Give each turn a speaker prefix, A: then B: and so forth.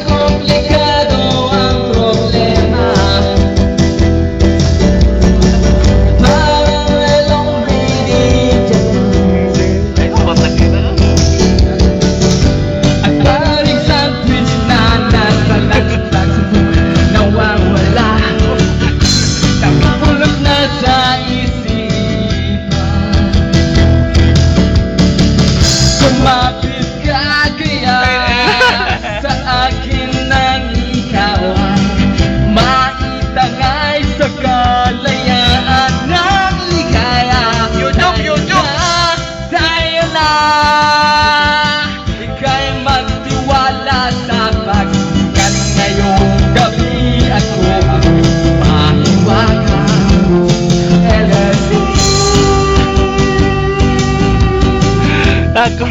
A: Komplikado ang problema, parang relong binigyan at paring sandwich na nasa laglag nawawala, nakapulot na sa isipan. Sumapit ka kaya sa akin nang ikaw maitangay sa kalayaan ng ligaya.
B: YouTube!
A: Tayo na, ika'y magtiwala sa pagkat ngayong gabi ako mahiwaga. LSD.
B: Ako